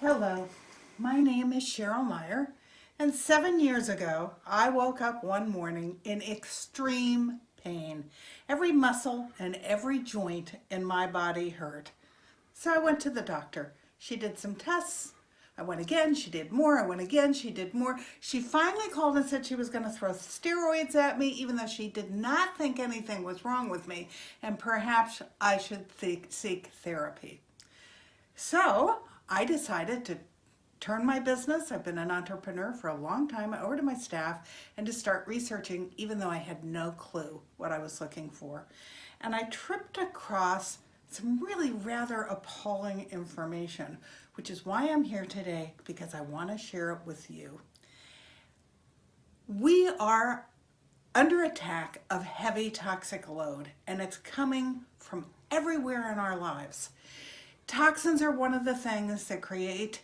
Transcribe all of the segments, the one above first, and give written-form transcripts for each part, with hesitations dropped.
Hello, my name is Cheryl Meyer, and 7 years ago, I woke up one morning in extreme pain. Every muscle and every joint in my body hurt. So I went to the doctor. She did some tests. I went again, she did more. I went again, she did more. She finally called and said she was going to throw steroids at me, even though she did not think anything was wrong with me, and perhaps I should seek therapy. So I decided to turn my business, I've been an entrepreneur for a long time, over to my staff and to start researching, even though I had no clue what I was looking for. And I tripped across some really rather appalling information, which is why I'm here today, because I want to share it with you. We are under attack of heavy toxic load, and it's coming from everywhere in our lives. Toxins are one of the things that create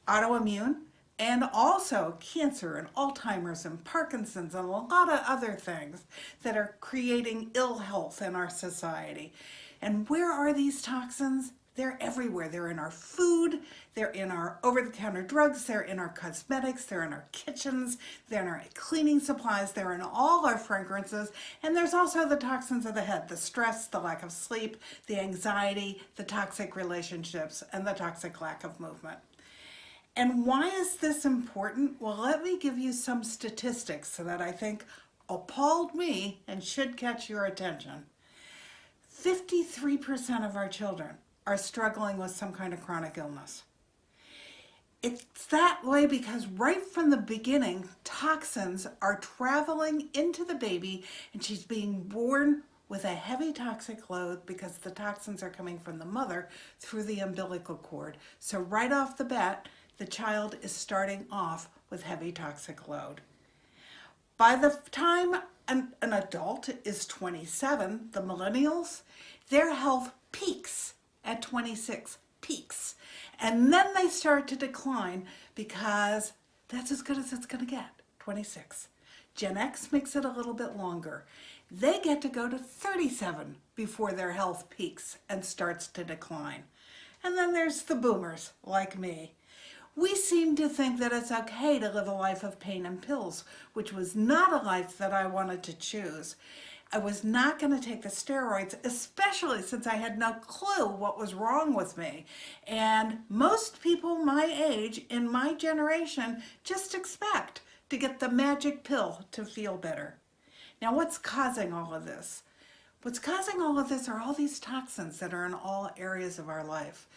autoimmune and also cancer and Alzheimer's and Parkinson's and a lot of other things that are creating ill health in our society. And where are these toxins? They're everywhere. They're in our food, they're in our over-the-counter drugs, they're in our cosmetics, they're in our kitchens, they're in our cleaning supplies, they're in all our fragrances, and there's also the toxins of the head, the stress, the lack of sleep, the anxiety, the toxic relationships, and the toxic lack of movement. And why is this important? Well, let me give you some statistics that I think appalled me and should catch your attention. 53% of our children are struggling with some kind of chronic illness. It's that way because right from the beginning, toxins are traveling into the baby and she's being born with a heavy toxic load because the toxins are coming from the mother through the umbilical cord. So right off the bat, the child is starting off with heavy toxic load. By the time an adult is 27, the millennials, their health peaks at 26, peaks. And then they start to decline because that's as good as it's going to get, 26. Gen X makes it a little bit longer. They get to go to 37 before their health peaks and starts to decline. And then there's the boomers, like me. We seem to think that it's okay to live a life of pain and pills, which was not a life that I wanted to choose. I was not going to take the steroids, especially since I had no clue what was wrong with me. And most people my age, in my generation, just expect to get the magic pill to feel better. Now, what's causing all of this? What's causing all of this are all these toxins that are in all areas of our life.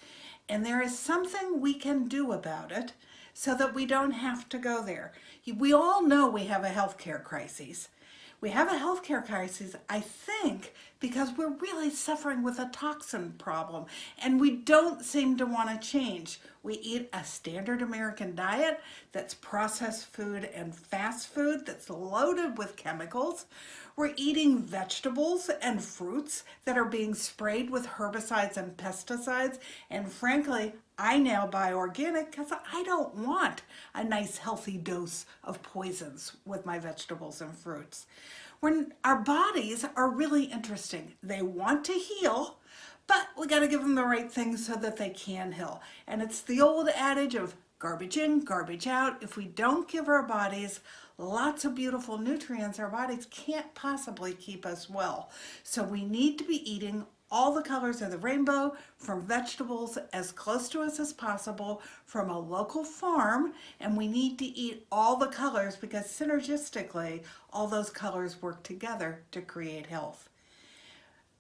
And there is something we can do about it so that we don't have to go there. We all know we have a healthcare crisis. We have a healthcare crisis, I think, because we're really suffering with a toxin problem and we don't seem to want to change. We eat a standard American diet that's processed food and fast food that's loaded with chemicals. We're eating vegetables and fruits that are being sprayed with herbicides and pesticides. And frankly, I now buy organic because I don't want a nice healthy dose of poisons with my vegetables and fruits. When our bodies are really interesting, they want to heal, but we got to give them the right things so that they can heal. And it's the old adage of garbage in, garbage out. If we don't give our bodies lots of beautiful nutrients, our bodies can't possibly keep us well. So we need to be eating all the colors of the rainbow from vegetables as close to us as possible from a local farm, and we need to eat all the colors because synergistically all those colors work together to create health.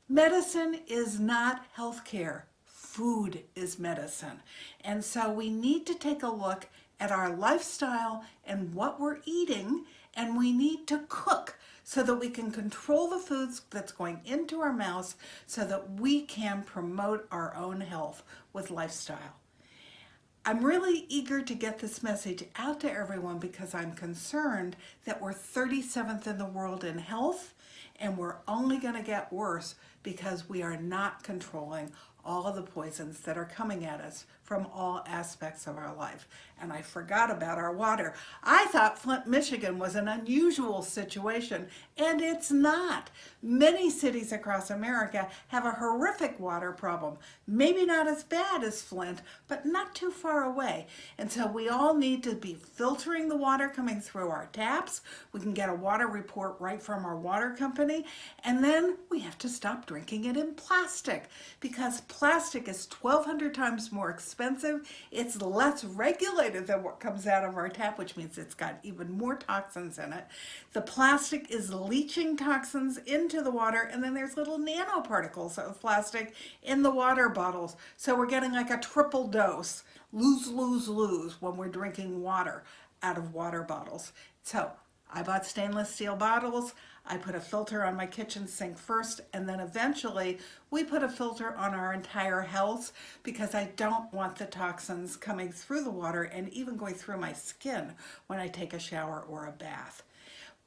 Medicine is not healthcare. Food is medicine. And so we need to take a look at our lifestyle and what we're eating, and we need to cook so that we can control the foods that's going into our mouths so that we can promote our own health with lifestyle. I'm really eager to get this message out to everyone because I'm concerned that we're 37th in the world in health and we're only going to get worse because we are not controlling all of the poisons that are coming at us from all aspects of our life. And I forgot about our water. I thought Flint, Michigan was an unusual situation, and it's not. Many cities across America have a horrific water problem. Maybe not as bad as Flint, but not too far away. And so we all need to be filtering the water coming through our taps. We can get a water report right from our water company. And then we have to stop drinking it in plastic, because plastic is 1,200 times more expensive. It's less regulated than what comes out of our tap, which means it's got even more toxins in it. The plastic is leaching toxins into the water, and then there's little nanoparticles of plastic in the water bottles. So we're getting like a triple dose, lose, lose, lose, when we're drinking water out of water bottles. So I bought stainless steel bottles. I put a filter on my kitchen sink first, and then eventually we put a filter on our entire house, because I don't want the toxins coming through the water and even going through my skin when I take a shower or a bath.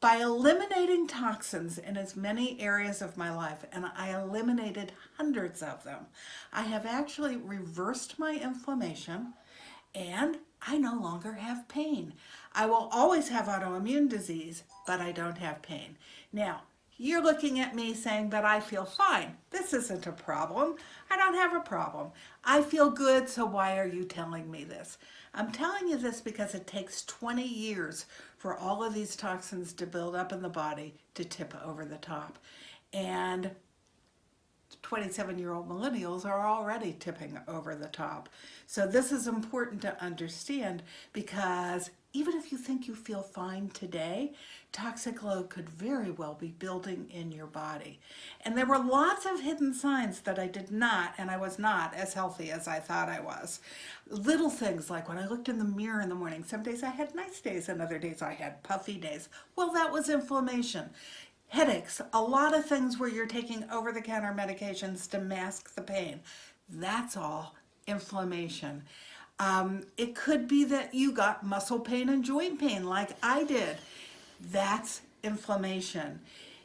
By eliminating toxins in as many areas of my life, and I eliminated hundreds of them, I have actually reversed my inflammation, and I no longer have pain. I will always have autoimmune disease, but I don't have pain. Now, you're looking at me saying that I feel fine. This isn't a problem. I don't have a problem. I feel good, so why are you telling me this? I'm telling you this because it takes 20 years for all of these toxins to build up in the body to tip over the top. And 27-year-old millennials are already tipping over the top. So this is important to understand, because even if you think you feel fine today, toxic load could very well be building in your body. And there were lots of hidden signs that I did not, and I was not as healthy as I thought I was. Little things like when I looked in the mirror in the morning, some days I had nice days and other days I had puffy days. Well, that was inflammation. Headaches, a lot of things where you're taking over-the-counter medications to mask the pain. That's all inflammation. It could be that you got muscle pain and joint pain like I did. That's inflammation.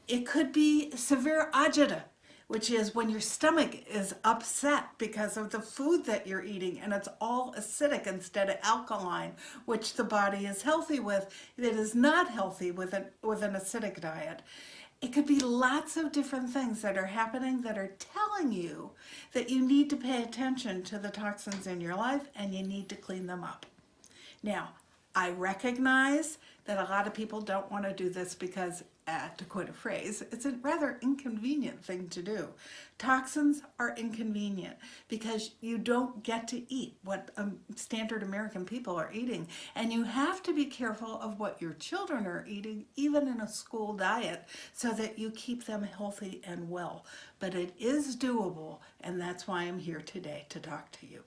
It could be severe agita, which is when your stomach is upset because of the food that you're eating, and it's all acidic instead of alkaline, which the body is healthy with. It is not healthy with an acidic diet. It could be lots of different things that are happening that are telling you that you need to pay attention to the toxins in your life and you need to clean them up. Now, I recognize that a lot of people don't want to do this because, to quote a phrase, it's a rather inconvenient thing to do. Toxins are inconvenient because you don't get to eat what standard American people are eating. And you have to be careful of what your children are eating, even in a school diet, so that you keep them healthy and well. But it is doable, and that's why I'm here today to talk to you.